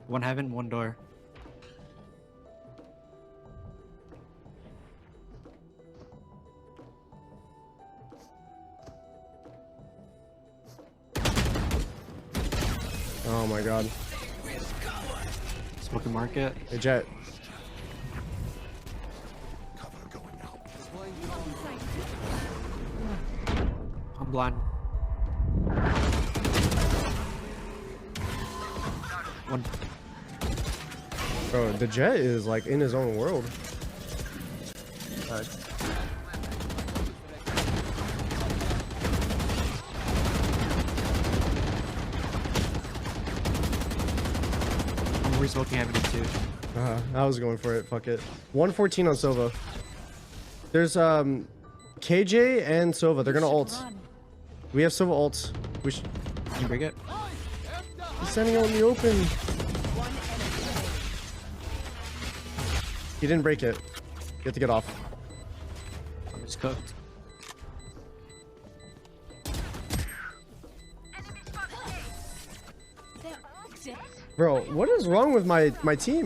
One heaven, one door. Oh my god. Smoking market. Hey, Jet. I'm blind. One. Bro, the Jet is like in his own world. I'm re-smoking heaven too. I was going for it. Fuck it. 114 on Sova. There's KJ and Sova. They're gonna ult. We have Sova ults. We should. Can you break it? He's standing out in the open. He didn't break it. You have to get off. I'm just cooked. Bro, what is wrong with my team?